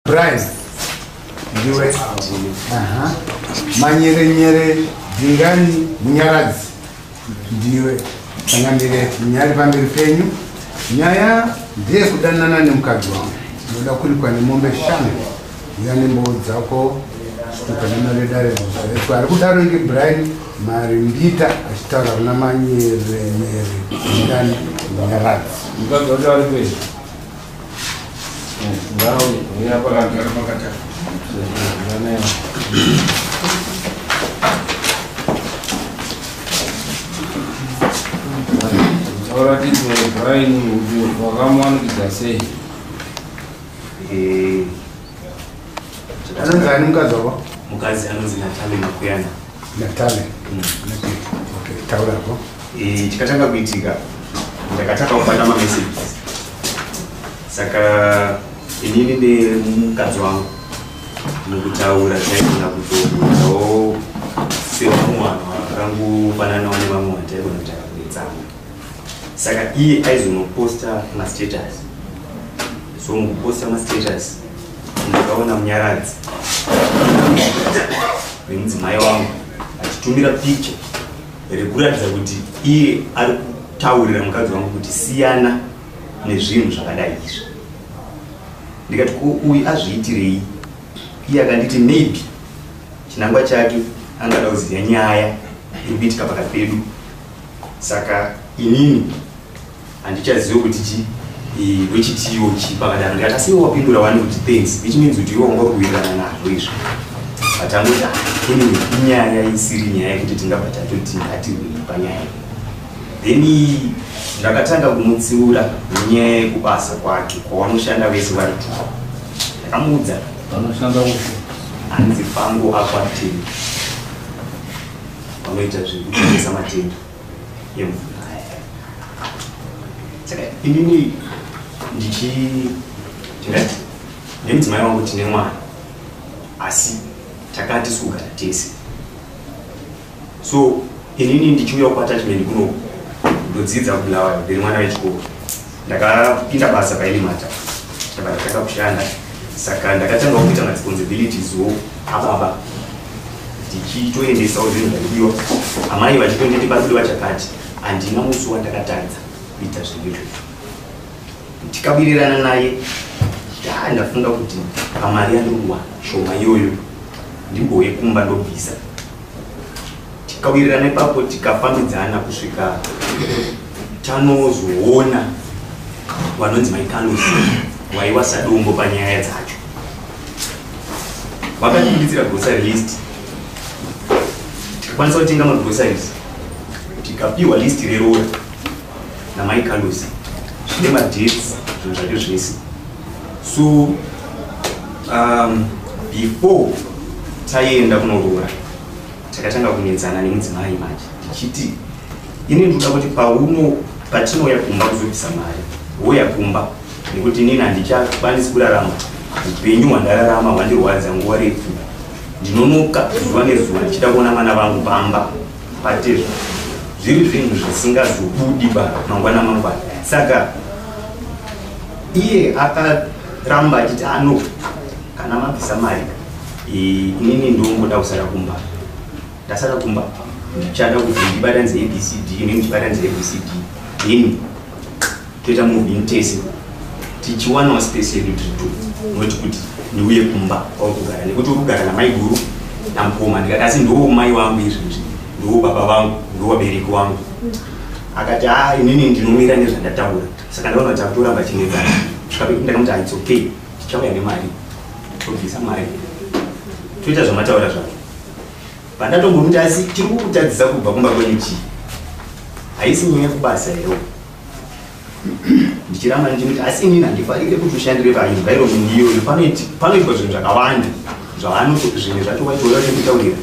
Price. Ndiwe. Manyere Dingani Munyaradzi. Ndiwe. Sangambire Munyari pamberi penyu. Nyaya ndiye kudanana nemukadzi wangu. Ndoda kurikwa nemombe shanu. Yani mbo dzako tukanana redare zvezwa. Ari kudaro nge Brian Marimbita achitaura kuna Manyere Dingani Munyaradzi. Mukadzi wacho ari kwezi. Ngao uya pakati pakati. Ora timu Brian uju wakamwanikidza sei? Anonzi mukadzi wako? Mukadzi anonzi Natale Makuyana. Natale. Okay, taurapo. Chikatanga kuitika ndakataka kupata messages. Saka inini nemukadzi wangu mukutaura taigona kutokuitawo semwana wakangofananawo nevamwe vataigona kutaka kuedzana. Saka iye aizonoposta mastatus. So mukuposta mastatus ndakaona Munyaradzi vemudzimai wangu achitumira picture rekuratidza kuti iye ari kutaurira mukadzi wangu kuti siyana nezvinhu zvakadai izvi. Ndikati uyu azviitirei? Iye akanditi maybe chinangwa chake angada kuziva nyaya iri kuitika pakati pedu. Saka inini handichazivi kuti wechitiwo chi pakadaro. Ndikati asiwo wapindura wani kuti thanks, which means kuti iwo wanga kuwirirana nazvo izvo. But angoti anyway inyaya isiri nyaya yekuti tingabva tatoti ngatirwei panyaya. Then ndakatanga kumutsiura nenyaya yekubasa kwake kwavanoshanda vese vari tu. Ndakamuudza vanoshanda uku hanzi Vangu akwatini vanoita zvekutengesa matende emvura. Saka inini ndingati nemudzimai wangu tine mwana asi takati sikugara tese. So inini ndichiuya kuatachment kuno ndodzidza kubulawayo ndiri mwana wechikoro. Ndakapinda basa paelimata ndakatanga kushanda. Saka ndakatanga kuita responsibilities wo ababa ndichitoendesawo zvinhu zvaidiwa. Amai vachitonditi basudu vachakati handina musi wandakatadza kuita zvinhu. Tikabirirana naye ndafunga kuti pamari yandowa shoma iyoyo ndimbouye kumba ndobvisa. Tikawirirana ipapo tikafambidzana kusvika tanozoona vanonzi maikalusi waiwa sadombo panyaya dzacho. Vakatibuditsira grocery list, tikakwanisa kutenga magroceries, tikapiwa list rerora namaikalusi zvine madates zvinhu zvacho zvese. So before taenda kunorora takatanga kunetsana nemudzimai manje tichiti ini ndoda kuti patinouya kumba kuzobvisa mari woya kumba nekuti inini handichakwanisi kurarama upenyu hwandararama hwandirwadza nguva refu. Ndinonoka zuva nezuva ndichida kuona vana vangu pamba patezvo zviri zvinhu zvisingazobudi mangwana mangwana. Saka iye akaramba achiti ano kana mabvisa mari inini ndomboda kusara kumba. Ndasara kumba ndichada kuti ndibatanidze ABCD inini ndibatanidze ABCD ini toita moving tese tichiwanawo space yedu tiritu noti kuti ndiuye kumba kwakugara nekuti urikugara namai guru namukoma. Ndikati asi ndiwo mai vangu izvizvi ndiwo baba vangu ndiwo vabereki vangu. Akati inini ndinomira nezvandataura. Saka ndaona kuti akutoramba chinedzana. Ndakamuti it's okay tichauya nemari tobvisa mari toita zvamataura zvacho. Pandatombomiti asi tiri kutadzisa kubva kumba kwenyu chii haisi nyaya kubasa here. Ndichiramba ndichiti asi inini handifarire kuti ushandire paenvironment iyoyo. Panoitwa zvinhu zvakawanda zvimwe zvacho waitoya nekutaurira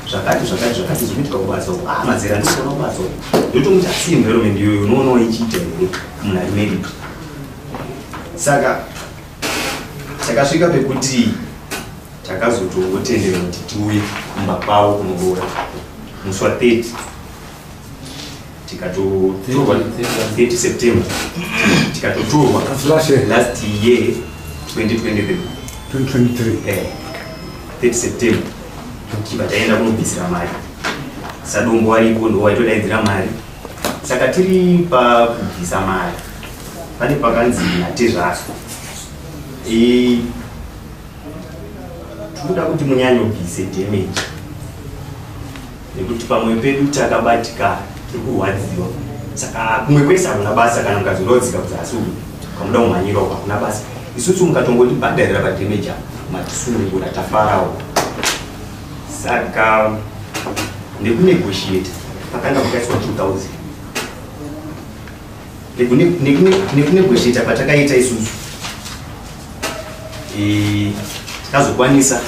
zvakati zvinoitika kubasa uko mazera ndikuona kubasa uko ndotomuti asi environment iyoyo unoonawo ichiita here munhu ari medical. Saka takasvika pekuti takazotongotenderwa kuti tiuye kumba kwavo kunorora musi wa30 tikatotorwa 30 September tikatotorwa last year 2023 2023 30 September tichibva taenda kunobvisira mari sadombo waripo ndo waitodaidzira mari saka tiri pakubvisa mari pane pakanzi natezvaso tinoda kuti munyanyobvise damage nekuti pamwe pedu takabatika tiri kurwadziwa saka kumwe kwese hakuna basa kana mukazorodzika kudzasi kamuda kumhanyira uko hakuna basa isusu mukatongotibhadharira padamage apo matisungura tafarawo saka nekunegotiata pakanga pakaiswa 2000 nekunegotiata patakaita isusu tikazokwanisa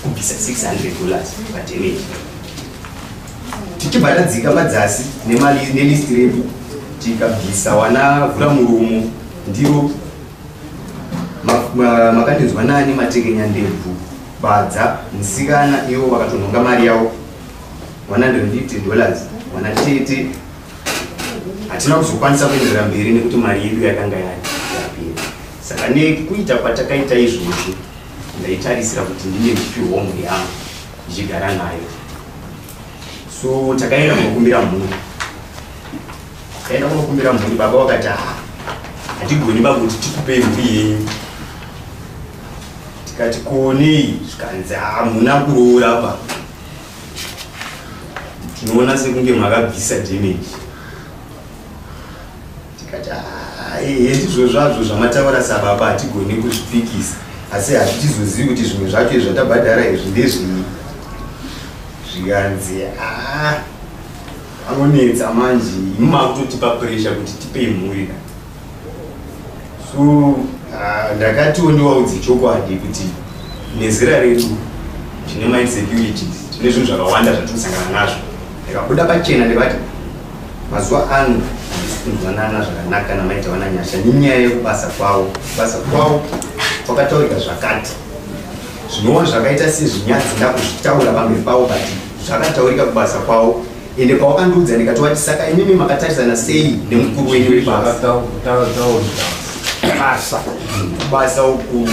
kubvisa $600 padamage tichibhatadzika madzasi nelist redu tikabvisa wana vhura muromo ndiro makandinzwa nani matekenya ndebvu badza musikana ivo vakatonhonga mari yavo $150 wana tete hatina kuzokwanisa kuendera mberi nekuti mari yedu yakanga yapera saka nekuita kwatakaita izvozvo ndaitarisira kuti ndinge ndichipi homwe yangu ndichigara nayo so takaenda kunokumbira mhuri baba wakati hatigoni bakuti tikupei mhuri yenyu tikati konei zvikanzi hamuna kuroora pa tinoona sekunge makabvisa damage tikati ndizvo zvazvo zvamataura sababa hatigoni kuzvipikisa asi hazvitizozivi kuti zvimwe zvacho zvatabhadhara izvi ndezvii zvikanzi anonetsa manje imakutotipa puresha kuti tipei mhuri so ndakatiwo ndiwaudze chokwadi kuti nezera redu tine mainsecurities tine zvinhu zvakawanda zvatinosangana nazvo ndikabuda pachena ndikati mazuva ano handisikunzwanana zvakanaka namaita wana nyasha nenyaya yekubasa kwavo kwakataurika zvakati zvinova zvakaita sezvinyadzi ndakuzvitaura pamberi pavo bati zvakataurika kubasa kwavo ende pawakandiudza ndikatowati saka imimi makatarisana sei nemukuru wenyu basa uku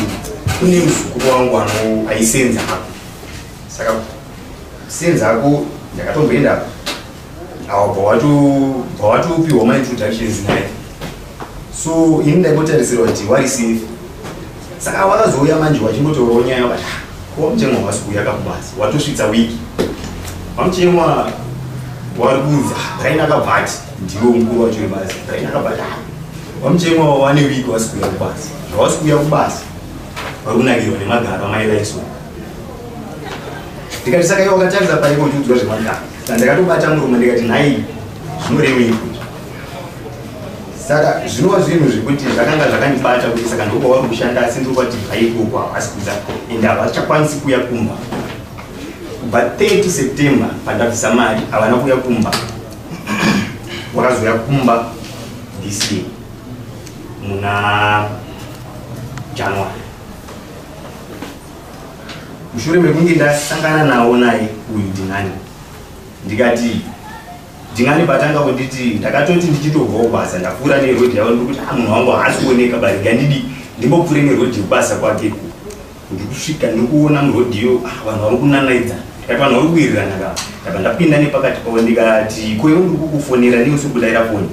kune muzukuru wangu aisenza ako saka senza ako ndakatomboenda awo bwawatopiwa maintroductions naye so ini ndaibotarisira kuti wari safe saka wakazouya manje wachimbotorawo nyaya wakati wamuchemwa wasikuuya kakubasa watosvitsa wiki wamuchemwa wari kunzi brain akabvati ndiwo mukuru wacho webasa brain akabvati wamuchemwa wane wiki wasikuuya kubasa zvawasikuuya kubasa wari kunakirwa nemagaro amaivaiswa ndikati saka iwo wakatarisa paipo uchiudzwa zvemagaro saka ndakatobata murume ndikati nhai zvinorevei saka zvinova zvinhu zvekuti zvakanga zvakandibata kuti saka ndoko wari kushanda asi ndokwati haikoko havasi kuza ende havachakwanisi kuuya kumba kubva 30 September pandabvisa mari havana kuuya kumba wakazouya kumba this year muna January mushure mekunge ndasangana nawo naye uyu Ndingani ndikati Ndingani patanga kunditi ndakatoti ndichitobvawo basa ndapfuura nerodhi yavo ndikuti munhu wangu haasi kuoneka bari ngandidi ndimbopfuure nerodhi yekubasa kwake ndikusvika ndikuona murodhiyo vanhu vari kunanaidza ndikati vanhu vari kuwirirana ka ndabva ndapinda nepakati pavo ndikati koiwo ndiri kukufonera neusikudaira foni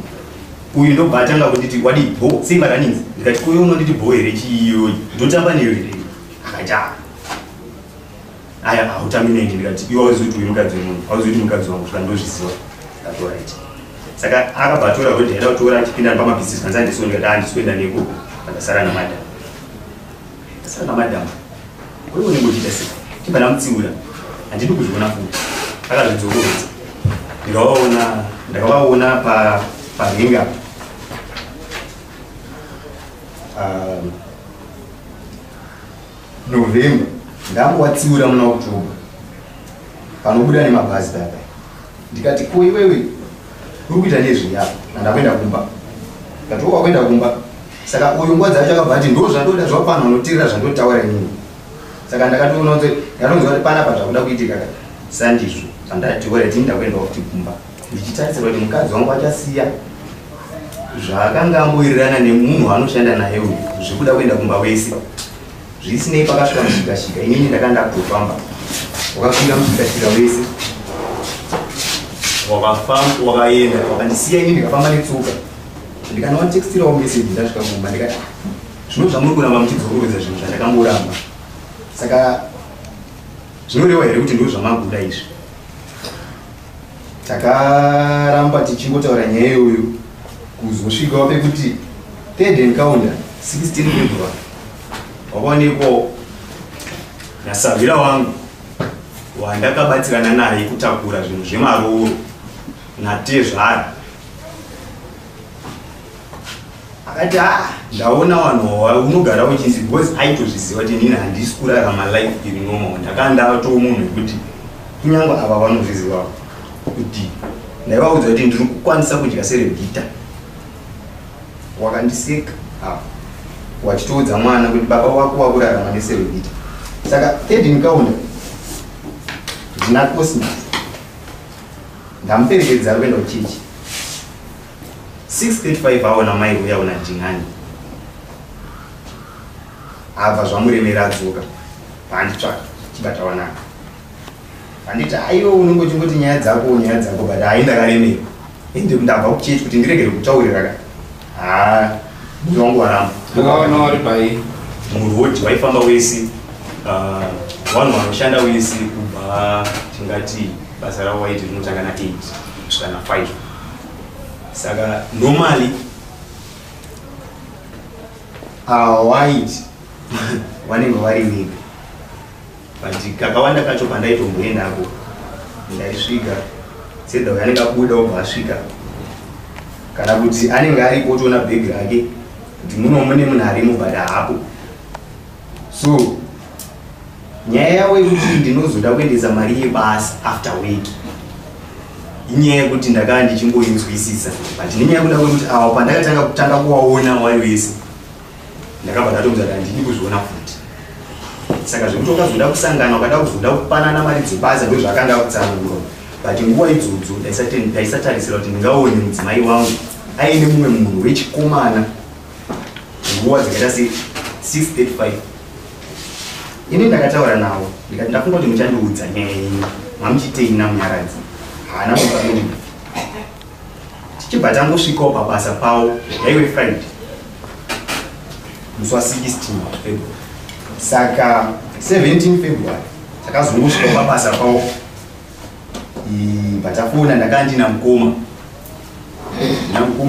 uyu ndobva atanga kunditi wadi bho sei maraninzi ndikati koiwo unonditi bho here chiyoyi ndotamba neyo here akati aya hautambi neni ndikati iwe auzivi kuti uyu mukadzi wemunhu auzivi kuti mukadzi wangu svika ndozviziva right saka akabvatora rodhi yaida kutora achipinda pamabhizinesi kanzi andisiwo ndikati handisikuenda neko akasara namadhamu wewe unengochita sei chibva ndamutsiura handidi kuzviona futi akazvidzokorodza ndakavaona paringa November ndambowatsiura muna October panobuda nemabhazi papa ndikati ko iwewe uri kuita nezviyapa andakuenda kumba ndikati wakuenda kumba saka uyu nguva dzacho akabva ati ndo zvandoda zvapano unotirira zvandotaura inini saka ndakatoona kuti ndatonzwa kuti panapa zvakuda kuitika sandizvo zvandati orati ndakuendawo kuti kumba ndichitarisira kuti mukadzi wangu achasiya zvakanga ambowirirana nemunhu anoshanda naye uyu zvekuda kuenda kumba wese zvisinei pakasvika mushikashika inini ndakanda kutofamba wakakwira mushikashika wese wakaenda wakandisiya ini ndikafamba netsoka ndikanowatekstirawo meseji ndasvika kumba ndikati zvino zvamuri kuramba muchidzorodza zvinhu zvandakamboramba saka zvinoreva here kuti ndo zvamaguda izvi takaramba tichingotaura nyaya iyoyo kuzosvikawo pekuti third encounter 16 February wakaonekwawo nasavhira wangu wandakabatsirana naye kutakura zvinhu zvemaroro natezvara akati ndaona vanhu unogara uchinzi because aitozviziva kuti nini handisi kurarama life iri normal ndakandatowo munhu wekuti kunyange ava vanozvizivawo kuti ndaivaudza kuti ndiri kukwanisa kudya serebhita wakandiseka wachitoudza mwana kuti baba wako wakurarama neserebhita saka third encounter ndina cosmas ndamuperekedza kuenda kuchechi 6:35 aona mai uyaona jingani abva zvamuremera adzoka panditsvaka chibata wanaka handiti aiwo unongochingoti nyaya dzako but hai ndakaremera ende ndabva kuchechi kuti ndiregere kutaurira muviri wangu waramba ndakaona wari pai murodhi waifamba wese vanhu vanoshanda wese kubva tingati basa ravo waiti rinotanga na 8 kusvika na 5 saka normally waiti vanenge vari vega but kakawanda kacho pandaitomboendako ndaisvika sedha uyo anenge abuda obva asvika kana kuti anenge aripo toona bhegi rake kuti mune munhu arimo but hapo so nyaya yavo yekuti ndinozoda kuendesa mari yebasa after week inyaya yekuti ndakanga ndichimboinzwisisa but nenyaya yekuda kwekuti awo pandakatanga kuwaona wari wese ndakabva ndatoudza kuti handidi kuzviona futi saka zvekuti wakazoda kusangana wakada kuzoda kupanana mari dzebasa ndo zvakanga kutsanangura but nguva idzodzo ndaisatarisira kuti ndingaone mudzimai wangu aine mumwe munhu wechikomana nguva dzakaita se 6:35 ini ndakataura navo ndikati ndafunga kuti muchandiudza nyaya yenyu mamuchiteina munyaradzi haana kuaii tichibva tangosvikawo pabasa pavo yaiwe Friday musi wa 16 February saka 17 February takazongosvikawo pabasa pavo patafona ndakanga ndina mukoma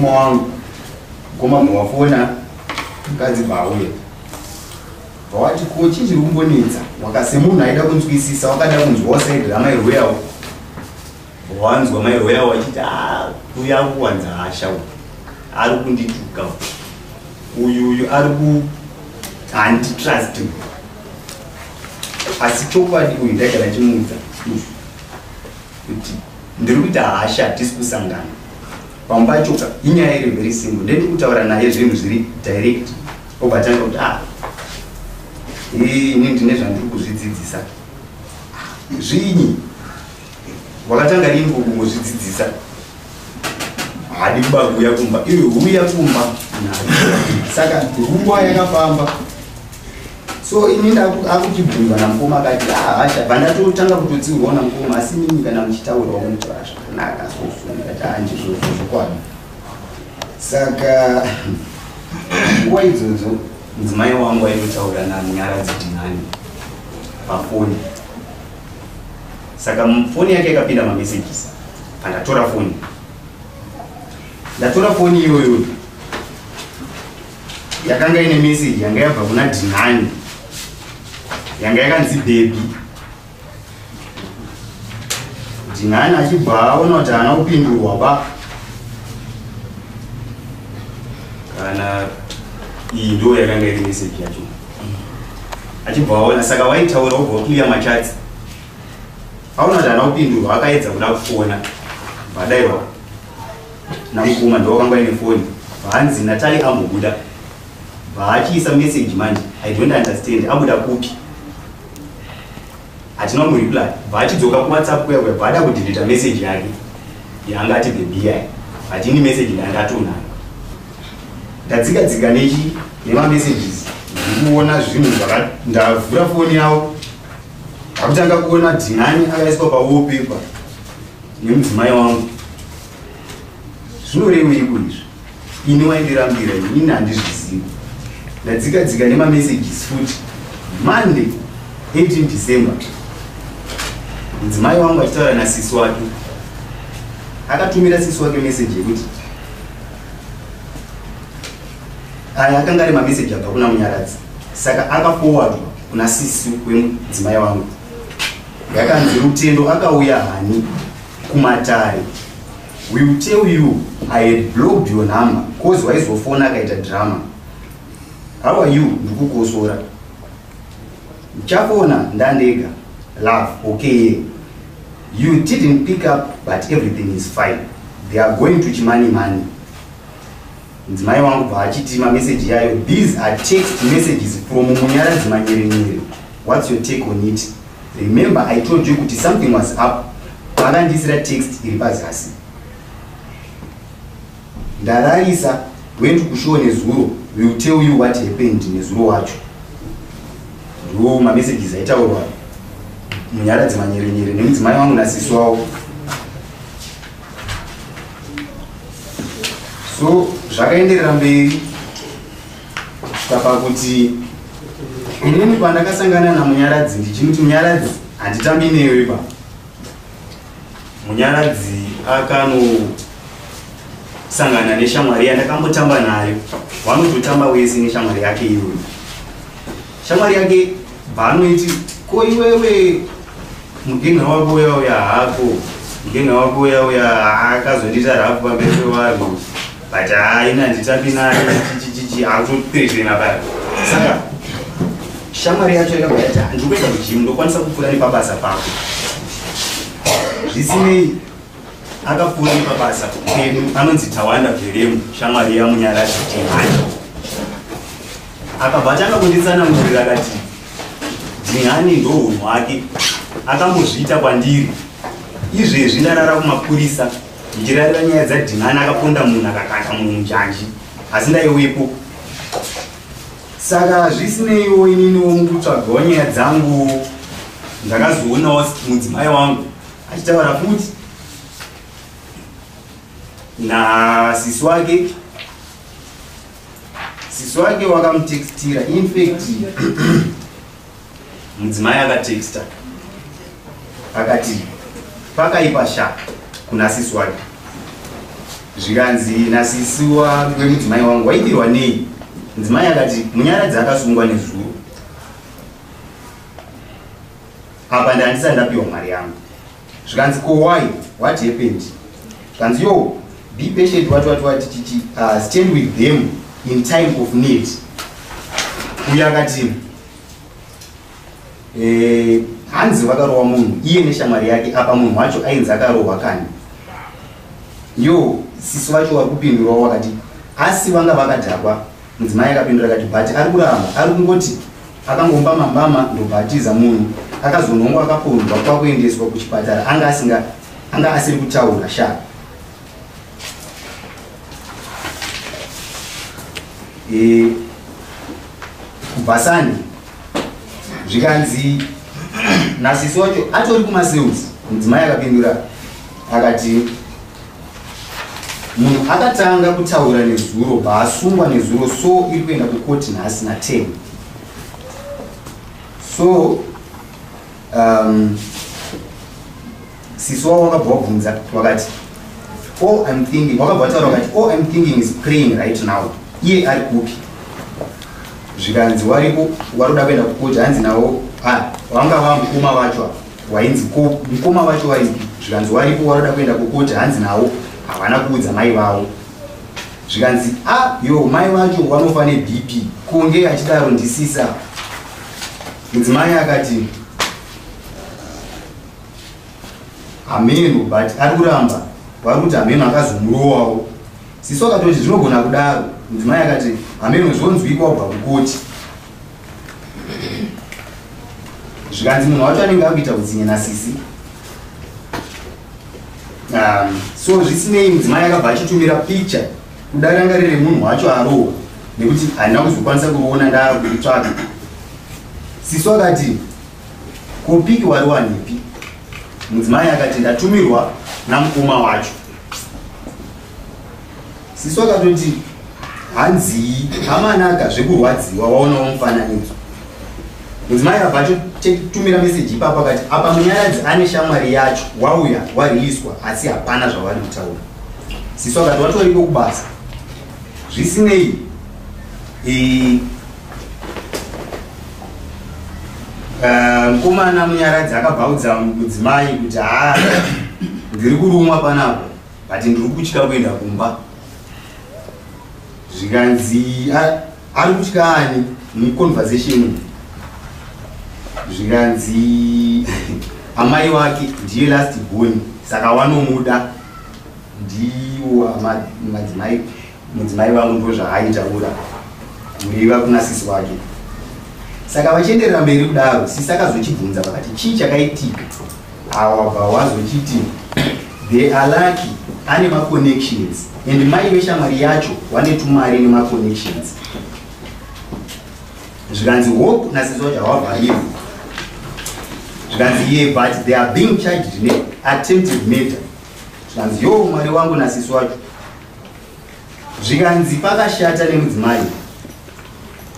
wangu mukoma bwawafona mukadzi bwauya vawati kochi chiri kumbonetsa wakasemunhu aida kunzwisisa wakada kunzwawo saidhirama irweyawo wanzwa mairo yawo achiti uya kuwanza hasha ari kundituka uyu ari ku antitrust asi chokwadi uyu ndagara chimuudza kuti ndiri kuita hasha tisi kusangana pamba pacho inyaya iri very simple ndiri kutaura naye zvinhu zviri direct obatanga kuti ini ndine zvandiri kuzvidzidzisa zvinyi wakatanga rini kungozvidzidzisa hadi kuba kuuya kumba iwe uya kumba saka nguva yakafamba so ini akuchibhuywa namukoma akati hasha vandatotanga kutotsiurwawo namukoma asi mimi kana muchitaurawo munotaura zvakanaka sosunikati handizvozvokwana saka nguva idzodzo mudzimai wangu aitotaura nanyara dzidhinani pafoni saka foni yake ikapinda mamessages pandatora foni ndatora foni iyoyo yakanga ine message yanga yabva kuna dhinani yanga yakanzi baby dhinani achibva aona kuti haana kupindurwa ba kana iyi ndo yakanga iri message yacho achibva aona saka waitaura ubva clear machats aona kuti haana kupindurwa akaedza kuda kufona vadaiwa namukoma ndo wakanga ine foni vanzi Natali ambobuda vaachiisa message manje I don't understand abuda kupi hatina mureply vaachidzoka kuwhatsapp kuya vaada kudhilita message yake yanga ati baby yayi hatini message ndandatonayo ndadzika dzika nemamessages ndikuona zvinhu ndavhura foni yavo akutanga kuona dhinani akaiswa pawallpaper nemudzimai wangu. Zvinorevei kuizvi? Ini waindirambira ini handizvizivi. Ndadzika nemamessages futi. Monday 18 December mudzimai wangu achitaura nasisi wake akatumira sisi wake message yekuti aya akanga ari mameseji abva kuna Munyaradzi, saka akaforwardwa kuna sisi wemudzimai wangu. Yakanzi Rutendo akauya hani kumatare. We will tell you I had blocked your number cause waizofona akaita drama. How are you? Ndikukosora. Chafona ndandega. Love, okay. You didn't pick up but everything is fine. They are going to Chimani. Mudzimai wangu bachiti message yayo. These are text messages from Munyaradzi Manyerenyere. What's your take on it? Remember I told you kuti something was up. Pakandisira text iri pazasi. Ndararisa went kushow nezuro. We will tell you what happened nezuro wacho. Ndo messages aitaurwa Munyaradzi Manyerenyere nemudzimai wangu nasisi wavo. So zvakaenderera mberi pakuti inini pandakasangana naMunyaradzi ndichimuti Munyaradzi handitambi newe ipa. Munyaradzi akanosangana neshamwari yandakambotamba nayo. Vanototamba wese neshamwari yake iyoyo. Shamwari yake banoiti ko iwewe mugenga wako uya hako mugenga wako uya akazondita rafu pamberi pevanhu but haina nditambi naye chichichichi akutopedzena paya. Saka shamwari yacho yakabva yati ndikuenda kujimu ndokwanisa kupfuura nepabasa pako. Zvisinei akapfuura nepabasa penu. Anonzi Tawanda Veremu shamwari yaMunyaradzi Dhihani. Akabva atanga kunditsanangurira akati Dhihani ndo unhu hwake akambozviita kwandiri. Izvezvi ndarara kumapurisa ndichirarira nyaya dzaDhihani akaponda munhu akakanda munhu munjanji asi ndaiwepo. Saka zvisineiwo ininiwo mukutsvagawo nyaya dzangu ndakazoonawo mudzimai wangu achitaura futi nasisi wake. Sisi wake wakamutextira. In fact mudzimai akatexta akati pakaipa sha kuna sisi wake. Zvikanzi nasisi wemudzimai wangu waidirwa nei? Mudzimai akati Munyaradzi akasungwa nezuro. Apa ndandisa ndapiwa mari yangu. Zvikanzi ko why? What happened? Zvikanzi yo be patient what stand with them in time of need. Uya akati hanzi vakarowa munhu iye neshamwari yake. Apa munhu wacho ainzi akarohwa kani. Yo sisi wacho wakupindurawo wakati asi vanga vakadhakwa. Mudzimai akapindura akati but ari kuramba ari kungoti akangomba mambama ndobhatiza munhu akazonongwa akapondwa kwakuendeswa kuchipatara anga asiri kutaura sha. Kubvasani zvikanzi nasisi wacho atori kumasales. Mudzimai akapindura akati munhu akatanga kutaura nezuro bhaasungwa nezuro so iri kuenda kukoti nhasi na10. So sisi wavo wakabva wabvunza wakati wakabva wataura wakati all I'm thinking is praying right now. Iye ari kupi? Zvikanzi waripo waroda kuenda kukoti hanzi nawo wanga vamukoma vacho wainzi mukoma vacho waipi? Zvikanzi waripo waroda kuenda kukoti hanzi nawo havana kuudza mai vavo. Zvikanzi yo mai vacho vanofa neBP kunge achidaro ndisisa. Mudzimai akati ameno but ari kuramba vari kuti ameno akazomurowawo. Sisi akatoti zvinogona kudaro. Mudzimai akati ameno zvonzwikwa kubva kukoti. Zvikanzi munhu wacho anenge akuita kudzinya nasisi. So zvisinei mudzimai akabva achitumira picture kudaranga riri munhu wacho arohwa. nekuti handina kuzokwanisa kuona ndakutsvaka. Sisu akati kopiki wari wanipi? Mudzimai akati ndatumirwa namukoma wacho. Sisu akatoti hanzi amanaka zvekurwadziwa waonawo mufananidzo. Mudzimai abva achotumira meseji ipapo akati apa Munyaradzi ane shamwari yacho wauya wariiswa asi hapana zvavari kutaura. Sisu akati watoriko kubasa. Zvisinei mukomana Munyaradzi akabva audza mudzimai kuti ndiri kurumwa panapo but ndiri kutya kuenda kumba. Zvikanzi ari kutya ani muconversation. Zvikanzi amai wake ndiye last born saka wanomuda. Ndiwo mudzimai vangu ndo zvaaitaura muriva kuna sisi wake. Saka vachienderera mberi kudaro, sisi akazochibvunza pakati chii chakaitika. Awabva wazochiti they are lucky ane maconnections and mai veshamwari yacho wane tumari nemaconnections. Zvikanzi hope nasisi wacho hawabva. Zvikanzi ye but they are being charged ne attempted murder. Zvikanzi yo mwari wangu nasisi wacho. Zvikanzi pakashata nemudzimai.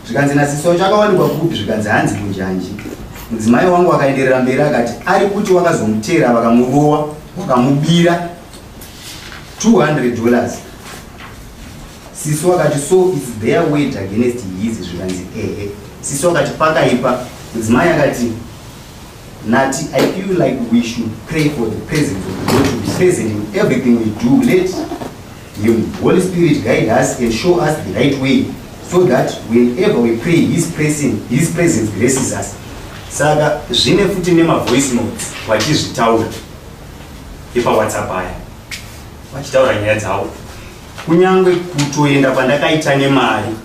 Zvikanzi nasisi wacho akawanikwa kupi? Zvikanzi hanzi kunjanji. Mudzimai wangu akaenderera mberi akati ari kuti wakazomutera vakamurowa wakamubira $200. Sisi wakati so is their weight against his. Zvikanzi Sisi wakati pakaipa. Mudzimai akati Nati, I feel like we should pray for the presence of God to be present in everything we do. Let Him, Holy Spirit, guide us and show us the right way, so that whenever we pray, His presence blesses us. Saka zvine futi nema voice notes vachizvitaura ipa WhatsApp aya vachitaura nyaya dzavo. Kunyangwe kutoenda pandakaita nemari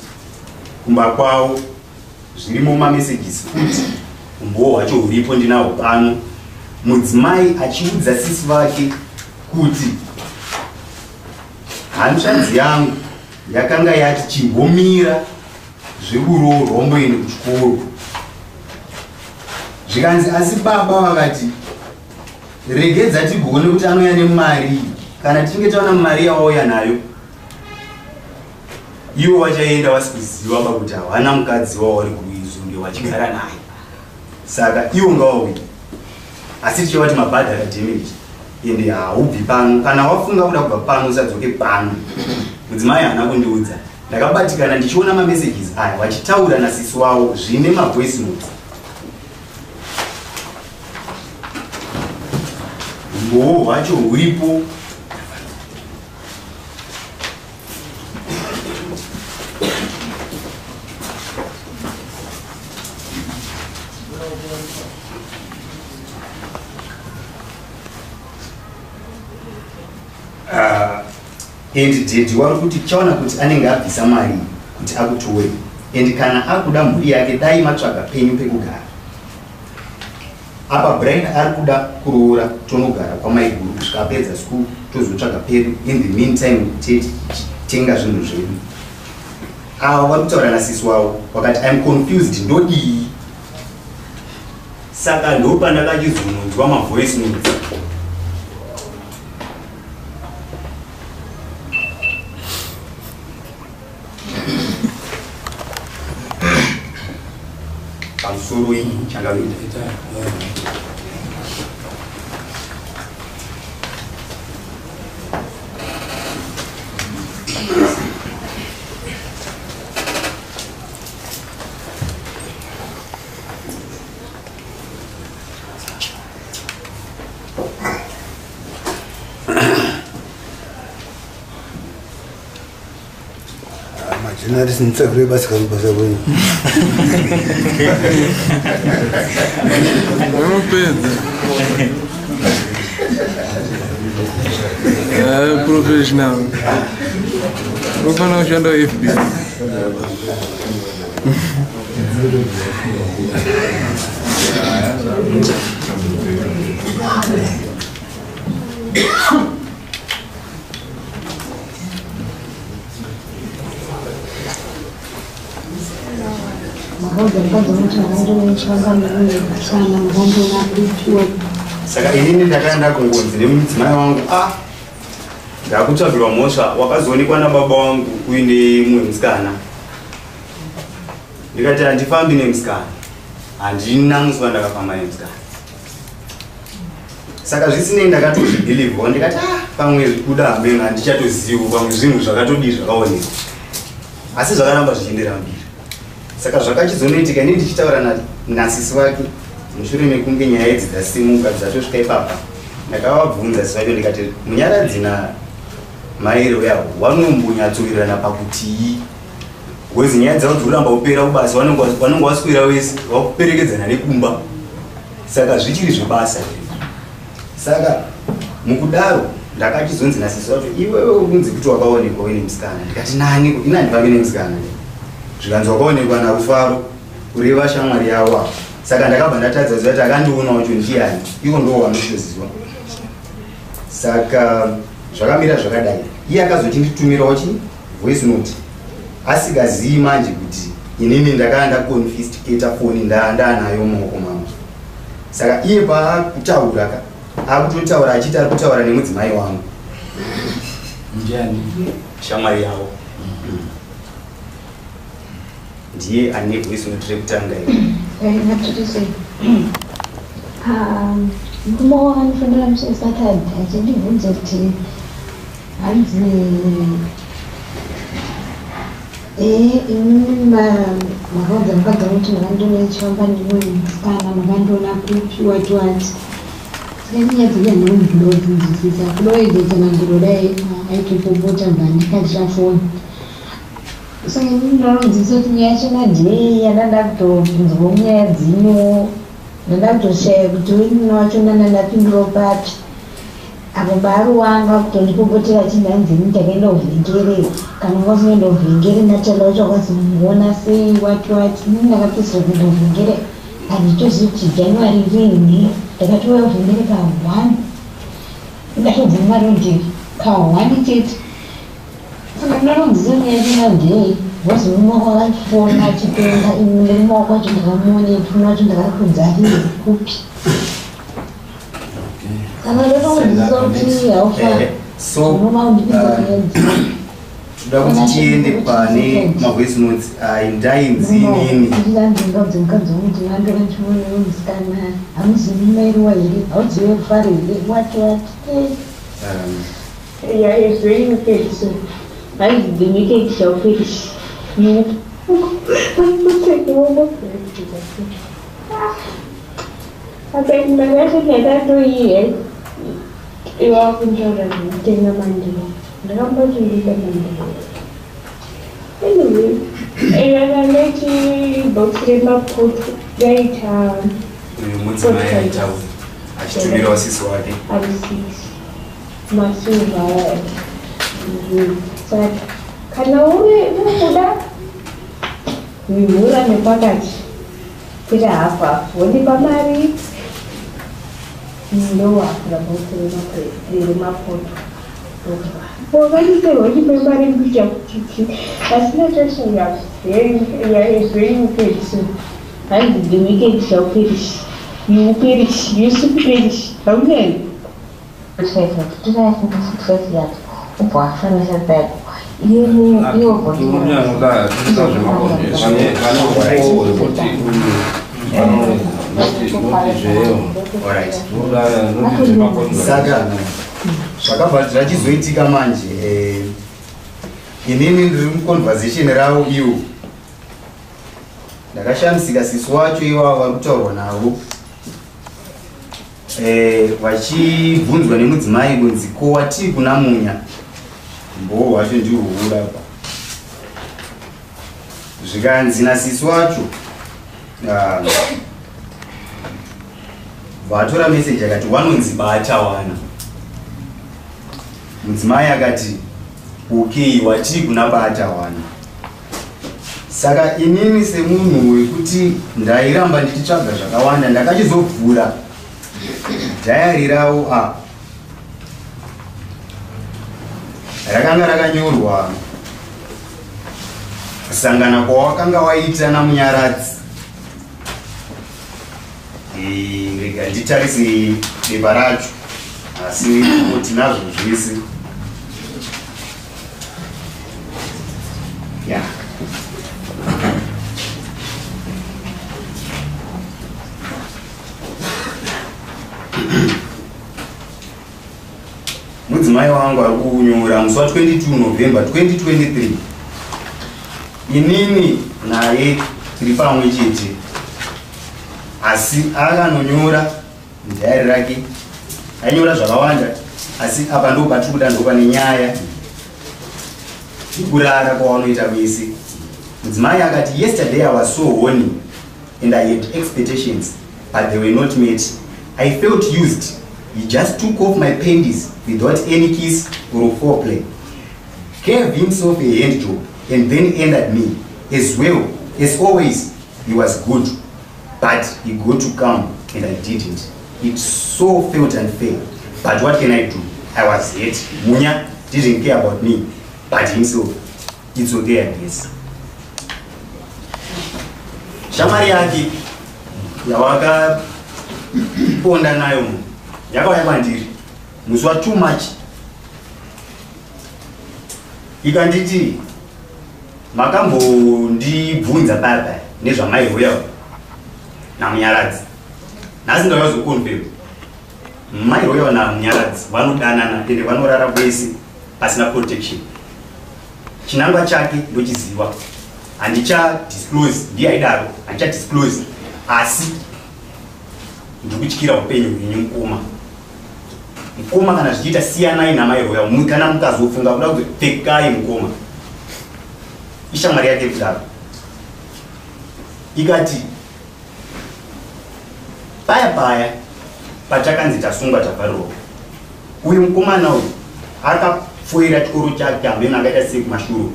kumba kwavo zvirimo messages futi umbo wacho uripo ndinawo pano. Mudzimai achiudza sisi vake kuti hanzvadzi yangu yakanga yati chimbomira zvekuroorwa wamboende kuchikoro. Zvikanzi asi baba vakati regedza tigone kuti anouya nemari, kana tichinge taona mari yawauya nayo ivo vachaenda vasikuziva kuti havana mukadzi wavo vari kuizunge vachigara naye. Saka ivo ngavauya asi tichivati mabhadhara damage ende haubvi pano. Kana wafunga kuda kubva pano usadzoke pano. Mudzimai haana kundiudza. Ndakabatikana ndichiona mamessages aya vachitaura nasisi wavo zvine mavoice notes. Umbowo hwacho huripo. And dedi wari kuti chaona kuti anenge abvisa mari kuti akutore, and kana akuda mhuri yake dai matsvaga penyu pekugara. Apa Brian ari kuda kuroora tonogara kwamaiguru kusvika apedza school tozotsvaga pedu. In the meantime tenga zvinhu zvedu. Ava vari kutaura nasisi wavo wakati I'm confused ndodii. Saka ndo pandakachizononzwa mavoice notes. Pamusoro iyi chakavita. Journalist ni tsakure basi kabisa bwana. Vamos Pedro. Profissional. Vou falar já do FBI. Saka inini ndakaenda kungonzi nemudzimai wangu ndakutsvagirwa mhosva wakazoonekwa nababa wangu uine mumwe musikana. Ndikati handifambi nemusikana, handina musi wandakafamba nemusikana. Saka zvisinei ndakatozvibhilivhawo ndikati pamwe kuda hameno handichatozivo pamwe zvinhu zvakatodii zvakaonekwa, asi zvakaramba zvichiendera mberi. Saka zvakachizonoitika ini ndichitaura nasisi wake mushure mekunge nyaya idzi dzasimuka dzatosvika ipapa, ndakavabvunza sisi wake ndikati munyaradzi namaero yavo vanombonyatsowirirana pakutii, wezi nyaya dzavo dzikuramba kupera ubasa vanonge vaswera wese vakuperekedzana nekumba, saka zvichiri zvebasa. Saka mukudaro ndakachizonzi nasisi wacho iwewe unzi kuti wakaonekwa uine musikana. Ndikati nani ina handifambi nemusikana, zvikanzi wakaonekwa narufaro kureva shamwari yavo. Saka ndakabva ndatadza kuziva kuti akandiona wacho ndiani, ivo ndo wanotoziva. Saka zvakamira zvakadai, iye akazotinditumirawo voice note asingazii manje kuti inini ndakanga ndaconfiscata foni ndaanayo mumaoko mangu. Saka iye paakutaura akutotaura achiti ari kutaura nemudzimai wangu ndiani shamwari yavo, ndiye ane voice note rekutanga murume wakandifonera musi wesatadhi achindibvunza kuti hanzi inini makaudza mukadzi kuti makandiona ichifamba nemumwe musikana, makandiona kupiwa twati. Saka nyaya dzenyaya ndinodzinzisisa kudoedza mandiro dai aitopopota mbandikatira foni. Saka inini ndinodzidzisa kuti nyaya chena dhei yandanda kutobvunzwa munyaya dzino ndandakutoshaya kuti uinini wacho ndandapindirawo papi. Apo bari wanga kutondipopotera chindanzi ini ndakaenda kuvhengere kana kwasinoenda kuvhengere ndataura wacho akazomuona sei wati ini ndakapedzisira kuenda kuvhengere handitozivi kuti January rini ndakatouya kuvhengere ka1 ndatobvuma roti ka1 chete. Saka ndinodzidzisa nyaya chena dhei wazi mumwe wakandifona achipenda ini ndemumaoko wacho ndakamuona epfuna wacho ndakatodzarire kupi. Toda kuti tiende pane mavoice notes ndainzi inini mukadzi womuti mandora ndichiona musikana hamuzivi mairiwa here haudzive kufara here wati Yeah, it's very wicked. So I the wicked shall perish. You I bet my message that 2 years. You are controlling the Monday. The number to the Monday. Anyway, I like to box them up put data. achitumira wasisi wake masuva saka kana urikuda mimhura nepakati kuti hafa wonipa mari ndowafuramapoto wakaniserwa chipe mari mbicha kuti asina tasha ya very wicked. So and the wicked shall perish. You perish, you should perish. How many? Saka zvachizoitika manje inini ndiri muconversation ravo iwo ndakashamisika sisi wacho iwavo vari kutaurwa navo vachibvunzwa nemudzimai kunzi ko watii kuna munya mbowo wacho ndiwo urapa zvikanzi nasisi wacho vatora meseji akati wanonzi bata wana mudzimai akati okay watii kuna bata wana. Saka inini semunhu wekuti ndairamba ndichitsvaga zvakawanda ndakachizovhura dhayari ravo rakanga rakanyorwa kusangana kwawakanga waita namunyaradzi rega nditarise bepa racho asi tinazvo zvese ya mudzimai wangu ari kunyora musi wa22 November 2023 inini naye tiri pamwe chete asi akanonyora mudhayari rake ainyora zvakawanda asi apa ndo patiri kuda ndo pane nyaya yekurara kwavanoita vese. Mudzimai akati yesterday I was so horny and I had expectations but they were not met. I felt used. He just took off my panties without any kiss or foreplay, gave himself a hand job and then ended me. As well as always, he was good, but he got to come and I didn't. It so felt unfair, but what can I do? I was hurt. Munya didn't care about me, but himself. It's okay, I guess. Shamari yake yawaka ponda nayo yakauya kwandiri musi wa too much ikanditi makambondibvunza baba nezvamairoya namunyaradzi nhasi ndakazokonfirm mairoya namunyaradzi vanodanana ende vanorara kwese pasina protection. Chinangwa chake ndochiziva, handicha disclose, ndiye aidaro handicha disclose, asi ndikutyira upenyu hwenyu mukoma kana zvichiita siyanai namairoya kana mukazofunga kuda kuti pfekai mukoma. Ishamwari yake kudaro ikati paya pachakanzi tasungwa tabvarirwa uyu mukomana uyu akafoira chikoro chake amene akaita sekumashuro.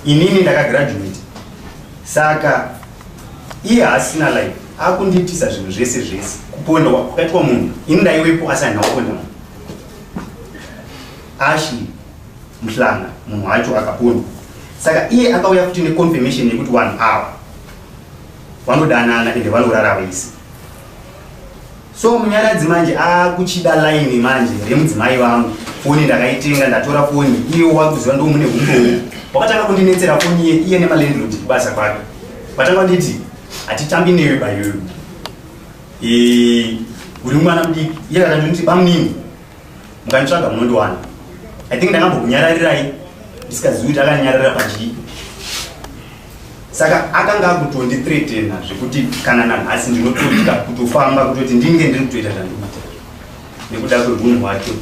Inini ndakagraduate saka iye asina life akunditisa zvinhu zvese kuponda kwakaitwa munhu ini ndaiwepo asi handina kuponda munhu. Ashi muhlanga munhu wacho akaponda saka iye akauya futi neconfirmation yekuti vanhu ava vanodanana ende vanorara vese. So munyaradzi manje akuchida line manje remudzimai vangu foni ndakaitenga ndatora foni iye wakuziva ndo mune humbo wakatanga kundinetsera foni iye nemalendlord kubasa kwake watanga nditi atitambi newe bayoyo uri mwana mudiki iye akanditi bamnini mukanitsvaga munondiwana. I think ndakambokunyararirai ndisikazivi kuti akanyararira pachii saka akanga akutondithreatena zvekuti kana nanhasi ndinototka kutofamba kutoti ndinge ndiri kutoita zvandinoita nekuda kweunhu hwake.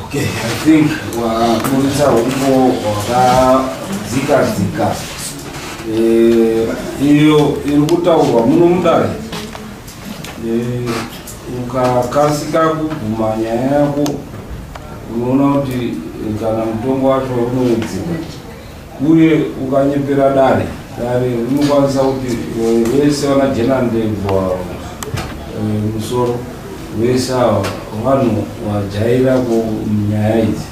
Okay, I think wakurisa humbo wakadzika iyo iri kutaurwa muno mudare ukakasika kuguma nyaya yako unoona kuti kana mutongo wacho unowedzeka uye ukanyepera dare rinokwanisa kuti vese vanajena ndebva musoro vese vanhu vajaira munyaya idzi.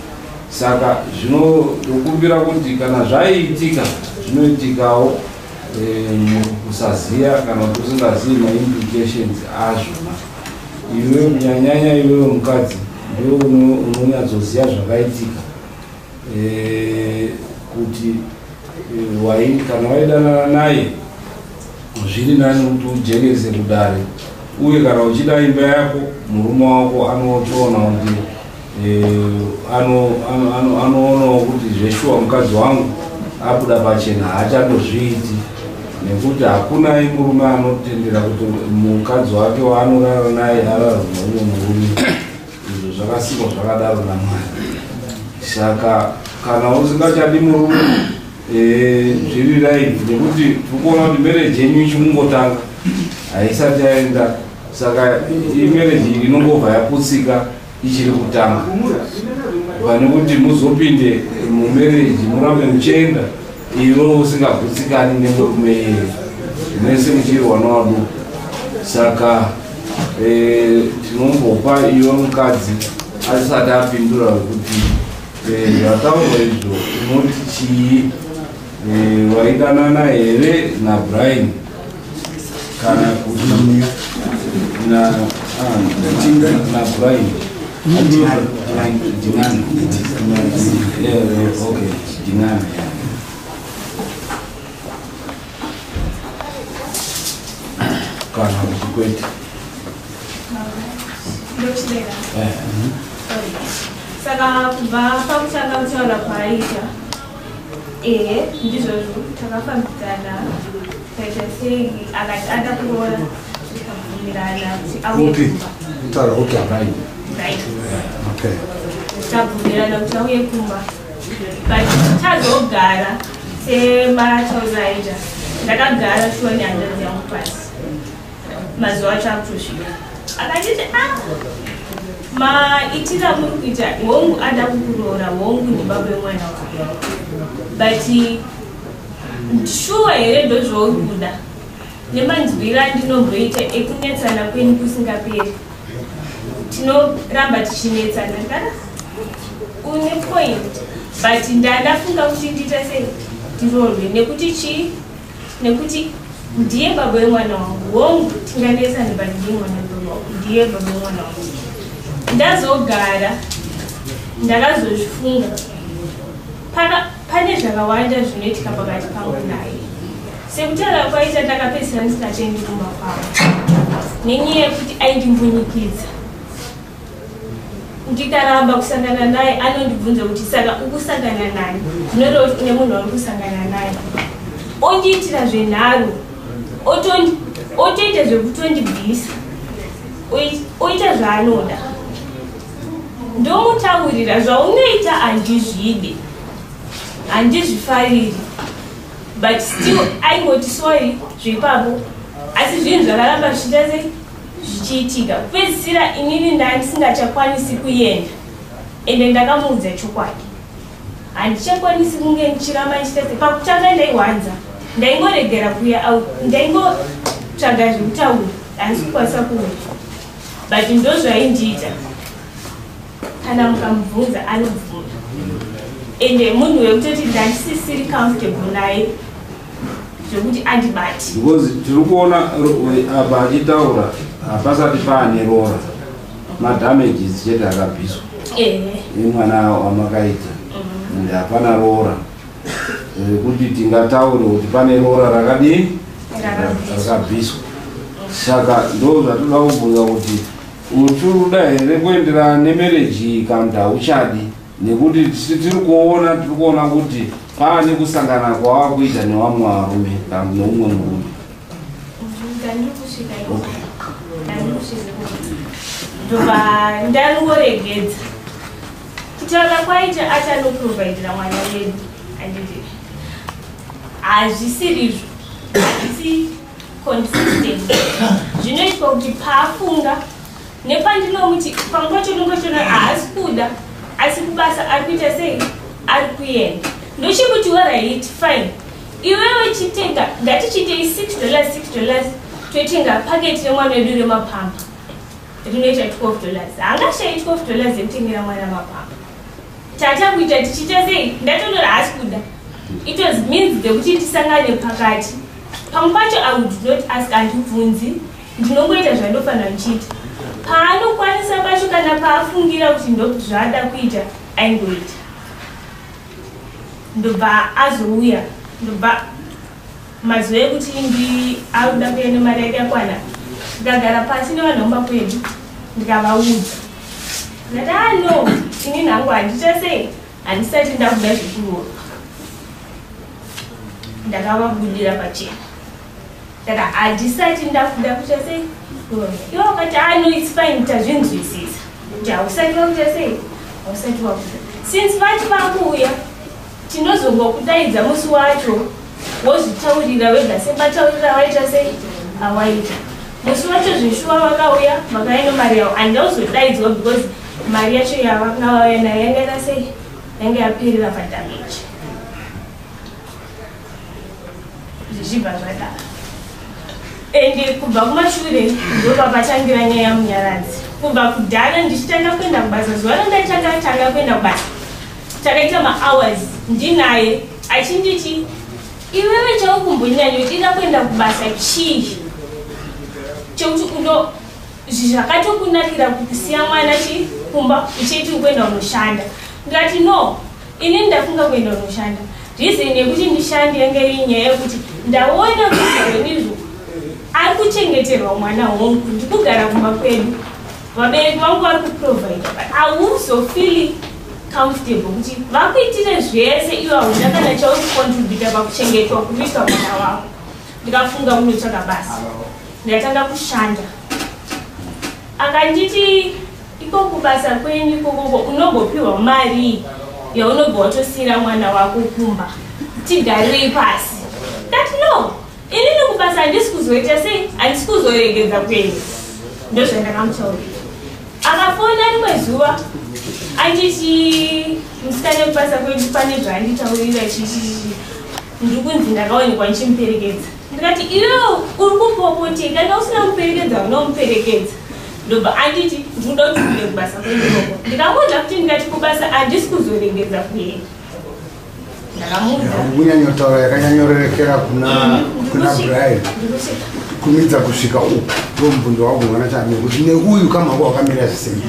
Saka zvinokumbira kuti kana zvaiitika zvinoitikawo kusaziya kana kuti usingazivi maimplications azvona. Iwe kunyanyanya iwewe mukadzi ndiwe unonyatsoziva zvakaitika kuti kana waidanana naye zviri nani kuti ujekese kudare uye kana uchida imba yako murume wako anotoona kuti anoonawo kuti zveshuwa mukadzi wangu abuda pachena haachandozviiti nekuti hakuna murume anotendera kuti mukadzi wake waanorara naye arara neumwe murume. Izvo zvakasikwa zvakadaro naMwari. Saka kana usingachadi murume zviri right nekuti tikuona kuti marriage yenyu ichingotanga haisati yaenda. Saka imarriage iyi inongobva yaputsika ichiri kutanga pane kuti muzopinde mumarriage murambe muchienda iwe usingagutsikani nemurume iye mese muchirwa nawaduku. Saka tinombopa iwe mukadzi asati apindura kuti zvataurwa izvo unoti chii, waidanana here naBrian kana kuti na blind okay dingana kana kukwete saka kubva pakutanga kutaura kwaita ndizvozvo takafambidzana taita sei akati ada kuona tikabvumirana kuti auye tabvumirana kuti auye kumba but tazogara sematauraita ndakagara shuwa nehanzvadzi yangu pasi mazuva acho akutosvika akatiti maitira muri kuita hongu ada kukuroora hongu ndibaba wemwana wako but shuwa here ndozvauri kuda nemanzwira ndinomboita ekunetsana kwenyu kusingaperi tinoramba tichinetsana kana une point but ndandafunga kuti ndiita sei tirorwe nekuti chii nekuti ndiye baba wemwana wangu hongu tinganetsana but ndiye mwana wangu ndiye baba wemwana wangu ndazogara ndakazozvifunga pane zvakawanda zvinoitika pakati pangu naye sekutaura kwaita takapedzisira ndisingatendi kumba kwavo nenyaya yekuti aindimbunyikidza ndikaramba kusangana naye anondibvunza kuti saka ukusangana nani zvinoreva kuti une munhu wari kusangana naye ondiitira zvenharo otoita zvekutondibvisa oita zvaanoda ndomutaurira zvaunoita handizvide handizvifariri but still aingoti sorry zvepapo asi zvinhu zvakaramba zvichiita sei zvichiitika kupedzisira inini ndandisingachakwanisi kuenda ende ndakamuudza chokwadi handichakwanisi kunge ndichiramba ndichita sei pakutanga ndaiwanza ndaingoregera kuya out ndaingotsvaga zvekutaura handisi kukwanisa kuuya but ndozvaindiita kana mukamubvunza anobvunza ende munhu wekutoti ndandisisiri comfortable naye zvekuti andibati because tiri kuona apa achitaura hapasati paane rora madamages chete akabviswa emwana wamakaita ende hapana rora kuti tingataure kuti pane rora rakadii rakabviswa saka ndo zvatoda kubvunza kuti uchiruda here kuenderana nemereji kana kuti hauchadi nekuti tiri kuona kuti pane kusangana kwava kuita nevamwe varume kana neumwe murume ndobva ndangoregedza kutaura kwaita achanoprovaidira mwana wedu anditi hazvisirizvo hazvisi consistent zvinoitwa kuti paafunga nepandinomuti pamwe pacho ndongotona haasi kuda asi kubasa ari kuita sei ari kuenda ndochikuti alright fine iwewe chitenga ngatichitei $6 toitenga paketi remwana wedu remapamba rinoita $12 haangashayi $12 ekutengera mwana mapamba tata kuita tichiita sei ndatonora haasi kuda it was means dzekuti tisangane pakati pamwe pacho I would not ask handibvunzi ndinongoita zvandofanira ndichiita paanokwanisa pacho kana paafungira kuti ndozvaada kuita aingoita ndobva azouya ndobva mazuva ekuti auda kuya nemari yake yakwana ndikagara pasi nevanhu vambapedu ndikavaudza ndati no ini nhangu handita sei handisati ndakuda zvekuroorwa ndakavabudira pachena ndaka handisati ndakuda kuita sei ivo vakati no it's fine tazvinzwisisa kuti hausati wakuita sei hausati wakuda since vati vakuuya tinozongokudaidza musi wacho wozvitaurira wega sepataurira waita sei hawaita musi wacho zvishuwa vakauya vakaenda mari yavo handauzodaidzwa because mari yacho yavanga vauya nayo yangaita sei yange yapirira padameji zvichibva zvadaro ende kubva kumashure ndopapatangira nyaya yamunyaradzi kubva kudhara ndichitanga kuenda kubasa zuva randatanga kuenda kubasa takaita mahours ndinaye achinditi iwewe chaukumbonyanya udida kuenda kubasa chii chekuti uno zvakatokunakira kusiya mwana chikumba uchiti kuenda unoshanda. Ndikati no, ini ndafunga kuenda unoshanda. Reason yekuti ndishande yanga inyaya yekuti ndaona kuti venizvo ari kuchengeterwa mwana wangu ndikugara kumba kwedu. Vabereki vangu vari kuprovide, but hauzofili comfortable kuti vakuitire zvese ivo hauna kana chauri kucontributa pakuchengetwa kuriswa mwana wako. Ndikafunga kunotsvaka basa, ndakatanga kushanda. Akanditi ikoko basa kwenyu ikoko unongopiwa mari yaunobva watosiyira mwana wako kumba, tigarei pasi. Ndati no, inini kubasa handisi kuzoita sei, handisi kuzoregedza kwenyu. Ndozvandakamutaurira. Akafona rimwe zuva anditi musikana wekubasa kwedu pane zvaanditaurira chichi ndiri kunzi ndakaonekwa ndichimuperekedza. Ndikati iwewe uri kupopoteka, kana usina muperekedza unomuperekedza. Ndobva anditi ndinoda kuti uende kubasa kwenyoko. Ndikamuudza kuti ndikati kubasa handisi kuzoregedza kuenda. Ndakamuudza kunyanyotaura yakanyanyorerekera kuna Brian kumidza kusvika uku ndomubvundo wangu mwana chane kuti neuyu kama wako wakamira zvisemi.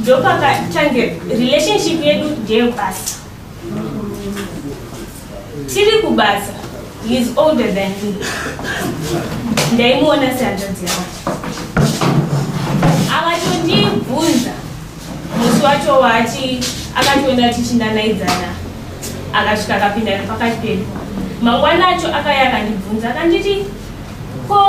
Ndopakatangira relationship yedu ndeyebasa. Tiri kubasa, he is older than me. Ndaimuona sehanzvadzi yangu. Akatondibvunza musi wacho wati akatoenda tichindanaidzana, akasvika akapinda nepakati pedu. Mangwana acho akaya akandibvunza akanditi ko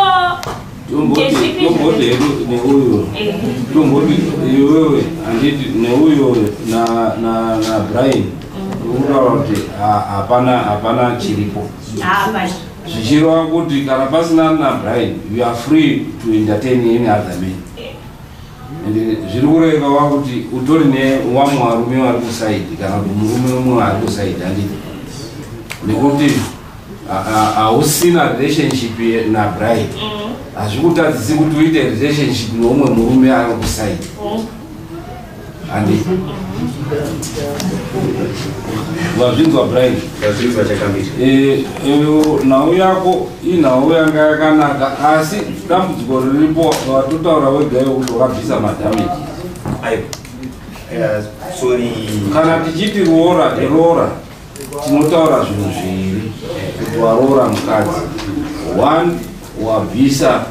iwewe handiti neuyo na Brian unotaura kuti hapana chiripo. Zvichireva kuti kana pasina na Brian, you are free to entertain any other man. Zviri kureva kuti utori nevamwe varume vari kusaidi kana kuti murume umwe ari kusaidi handiti, nekuti hausina relationship na Brian. Hazvikutadzisi kuti uite relationship neumwe murume ari kusaidi handiti. Wazvinzwa Brian? Wazvinzwa chakamira. Nhau yako inhau yanga yakanaka, asi dambudziko riripo watotaura wega kuti wakabvisa madamages. Sorry. Kana tichiti roora tinotaura zvinhu zviviri kuti waroora mukadzi. One, wabvisa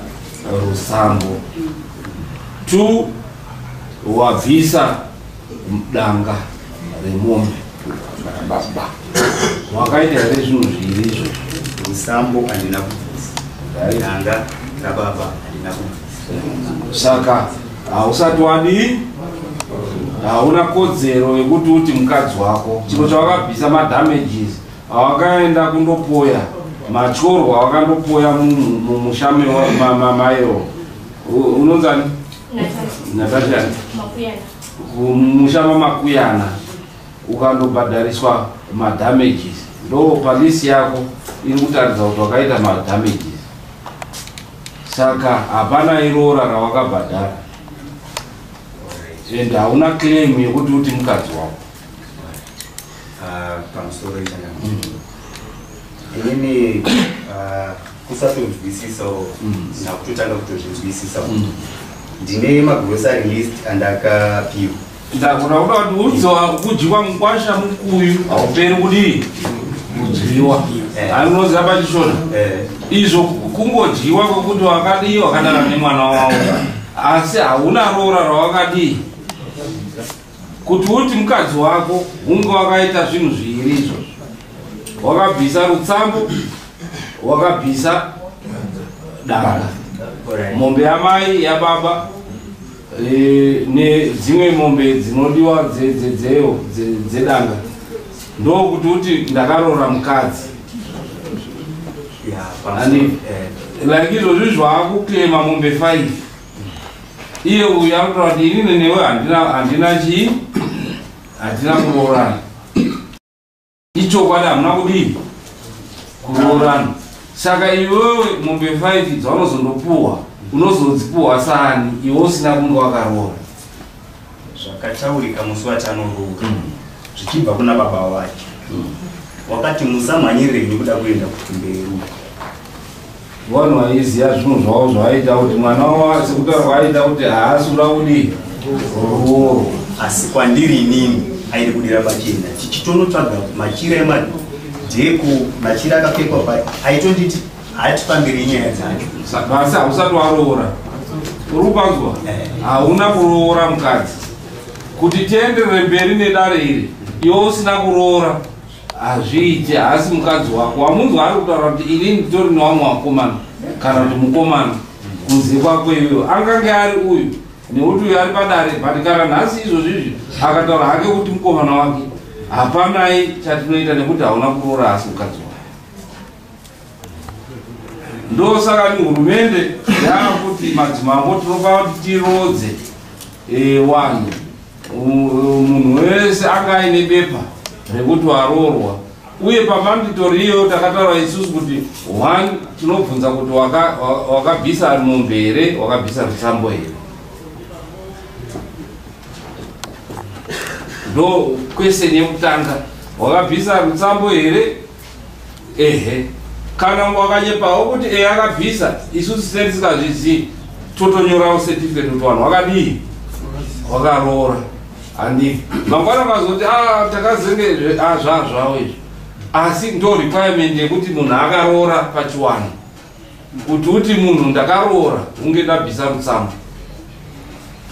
rusambo. Two, wabvisa danga remombe. Wakaita here zvinhu zviviri izvo. Rusambo handina kubvisa, danga rababa handina kubvisa. Saka hausati wadii, hauna kodzero yekuti uti mukadzi wako chiro chawakabvisa madamages awakaenda kundopoya machorwa awakandopoya mumushame mamairo unonzani Natasha mumushama makuyana ukandobhadhariswa madamages, ndo palisi yako iri kutaridza kuti wakaita madamages. Saka hapana irora rawakabhadhara ende hauna claim yekuti uti mukadzi wako. Pamusoro ichanga inini kusatonzwisisa nakutotanga kutozvinzwisisa ndine magrocery list andakapiwa. Ndakuda kuti udziwa kudyiwa mukwasha mukuyu hauperi kudii kudyiwa. Anoziva pachishona izvo kungodyiwa kwekuti wakadii wakadara nemwana wavo, asi hauna roora rawakadii kuti uti mukadzi wako hunge wakaita zvinhu zviviri izvo. Wakabvisa rutsambo, wakabvisa danga, mombe yamai yababa nedzimwe mombe dzinodiwa dzedanga, ndokuti uti ndakaroora mukadzi. Like izvozvi zvaakuklema mombe 5 iye uyu akutaura kuti inini newe handina chii, handina kuroorana. Ichokwadi hamuna kudii kuroorana. Saka iwewe mombe 5 dzaunozondopuhwa unozodzipuhwa sani iwe usina kunge wakaroora. Zvakataurika musi watanoroora zvichibva kuna baba wake wakati musamhanyirei nekuda kuenda kumberi. vanhu vaiziva zvinhu zvavo zvavaita kuti mwana wavo sekutaura aita kuti haasura kudii ruoro. Asi kwandiri inini airi kudira pachena tichitonotsvaga machira emadheko, machira akapfekwa pai aitonditi hatipambiri nyaya dzacho. Basi hausati waroora, uri kupanzwa? Hauna kuroora mukadzi. Kuti tienderere mberi nedare iri, iwe usina kuroora hazviite. Asi mukadzi wako wamunzwa ari kutaura kuti ini nditori nevamwe vakomana kana kuti mukomana kunze kwako iwewe angange ari uyu nekuti uyu ari padare, but kana nhasi izvozvizvi akataura hake kuti mukomana wake, hapanai chatinoita nekuti hauna kuroora. Asi mukadzi wako ndosaka ni hurumende yakuti madzimambo tinofanira kuti tirodze wanhu, munhu wese anga aine bepa rekuti waroorwa. Uye pamanditori iyo takataura isusu kuti 1 tinobvunza kuti wakabvisa mombe here, wakabvisa rutsambo here. Ndo kweseni yekutanga, wakabvisa rutsambo here? Ehe. Kana wakanyepawo kuti akabvisa, isusu setisingazvizivi totonyorawo certificate kuti vanhu wakadii, wakaroora. Handi mangwana vakazoti takazenge zvazvawo izvi, asi ndo requirement yekuti munhu akaroora pachiwano, kuti uti munhu ndakaroora hunge ndabvisa rutsambo,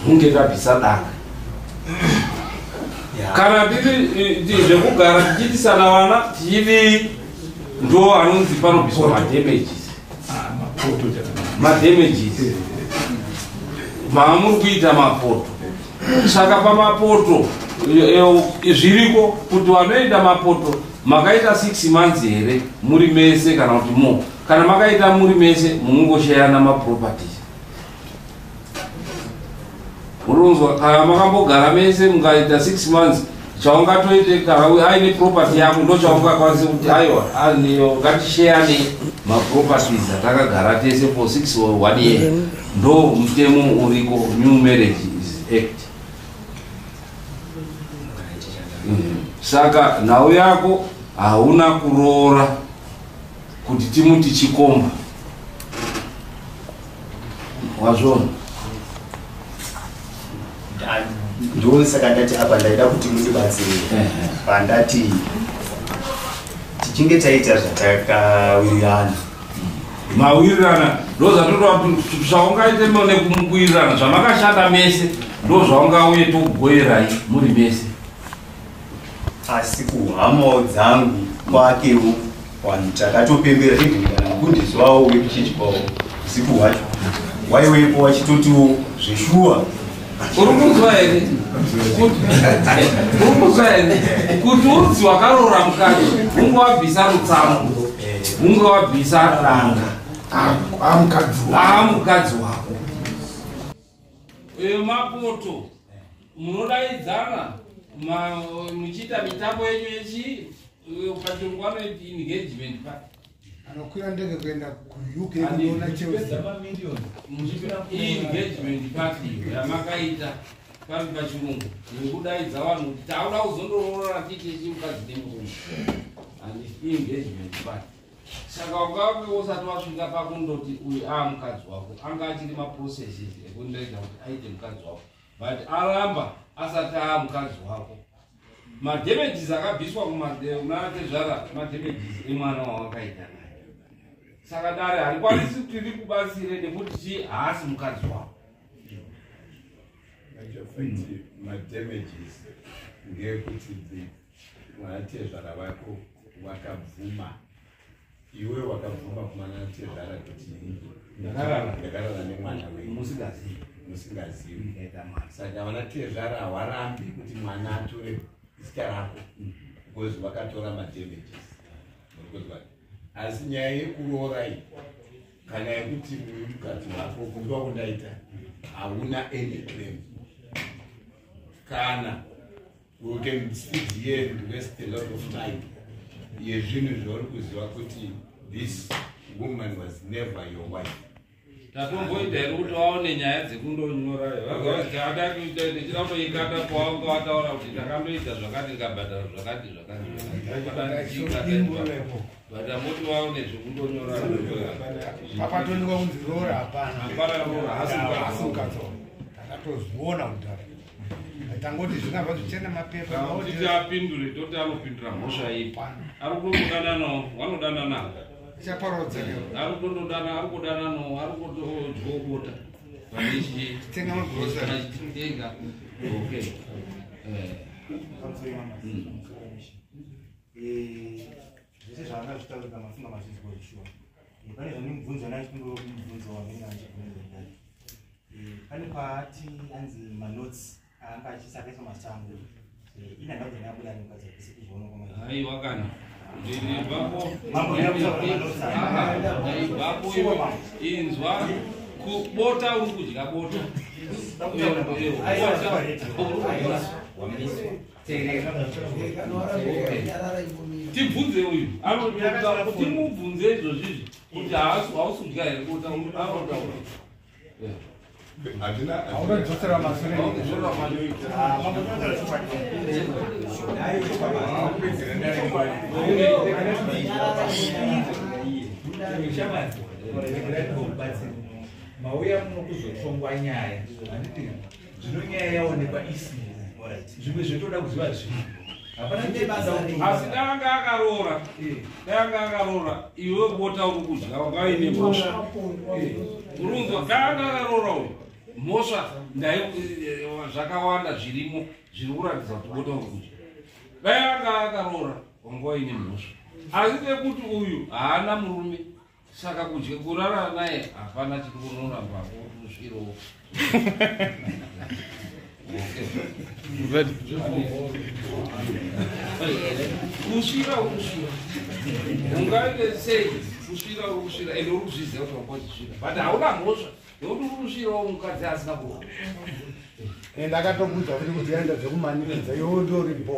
hunge ndabvisa danga. Kana tiri zvekugara tichiitisana vana tichivi ndo anonzi panobviswa madamages maamuri kuita mapoto. Saka pamapoto zviriko kuti vanoita mapoto makaita 6 months here muri mese kana kuti mo, kana makaita muri mese munongoshayana maproperties. Urunzwa kana makambogara mese mukaita 6 months chaungatoite kana aine property yako ndo chaungakwanisa kuti aiwa ngatishayane maproperties atakagara tese for 6 or 1 year. Ndo mutemo uriko, New Marriage Act. Saka nhau yako hauna kuroora kuti timuti chikomba. Wazvona? Ndo saka ndati apa ndaida kuti mundibatsire pandati tichinge taita zvatakawirirana. Mawirirana ndo zvatotoa zvaungaite nekumuwirirana zvamakashanda mese ndo zvaungauye tokugoyerai muri mese. Asi kuhamawo dzangu kwakewo vanhu takatopembera igana kundizwawo wekuchechi kwawo usiku hwacho waiwepo wachitotiwo zveshuwa. Urikuzwa here kuti udzi wakaroora mukadzi unge wabvisa rutsambo, unge wabvisa danga, mukadzi wako. Mapoto munodaidzana muchiita mitambo yenyu yechi pachirungu vanoiti engagement party. Anokwira ndege kuenda ku-UK kunoona Chelsea. Engagement party yamakaita pari pachirungu nekudaidza vanhu kuti tauda kuzondoroora tichechi mukadzi nemurume, and engagement party. Saka ungabe usati wasvika pakundoti uyu mukadzi wako anga achiri maprocesses ekundoita kuti aite mukadzi wako, but aramba asati mukadzi wako. Madamages akabviswa kunatezvara madamages emwana wawakaita naye. Saka dare harikwanisi kuti rikubatsire nekuti haasi mukadzi wako. Madamages ngekuti mwanatezvara vako wakabvuma, iwe wakabvuma kumanatezvara kuti ndakarara nemwana wenyu musingazivi. Saka vanatezvara hawarambi kuti mwana atore zita rako because vakatora madamages. Asi nyaya yekuroora iyi kana yekuti mukadzi wako kundiwa kundaita hauna any claim, kana you can sit here and waste a lot of time yezvinhu zvauri kuziva kuti this woman was never your wife. tatomboita here kuti vaone nyaya dzekundonyorayo vagawaziva ada kuita ndichirakuikata kwavanga vataura kuti ndakandoita zvakati ngabhadhara zvakati bata moti vaone zvekundonyorayo papatonika kunzirora hapana asingatoziona kudhara tangoti zvingabva zvichena mapepa kuti apindure toti anopindura mhosva ipi ari kundodananawo vanodanana chaparodza ari kudananawo ari kutodzokota tenga magrosa tenga okay zvese zvanga zvitaurika mafunga mazvizwa zvishuwa pane zvandimubvunza nachimubvunzo wamene anchikunoai pane paati anzi manotsi anga achisakaisa masango inanda kuti nabuda nemukadzi wese kuzviona haiwa kana vapo inzwa kubota uri kudya bota tibvunze uyu timubvunze izvozvizvi kuti hausi kudya here bota anotaura aunodzosera masure mauya muno kuzotsongwa nyaya zvino nyaya yaonekwa isii zvimwe zvetoda kuziva zvino asi danga akaroora iwe bota uri kudya wangaine mhosva urunzwa danga akaroora uyu mhosva zvakawanda zvirimo zviri kuratidza kuti bota uri kudya danga akaroora wanga waine mhosva asi nekuti uyu haana murume saka kudya kurara naye hapana chiri kunoramba kusvirowo kusvira ungaite sei kusvira ende uri kuzviziva kuti wangozvisvira but hauna mhosva nekuti uri kusvirawo mukadzi asina kuroa ndakatobudza kuti kuti yaenda zvekumanikidza iwo ndori bo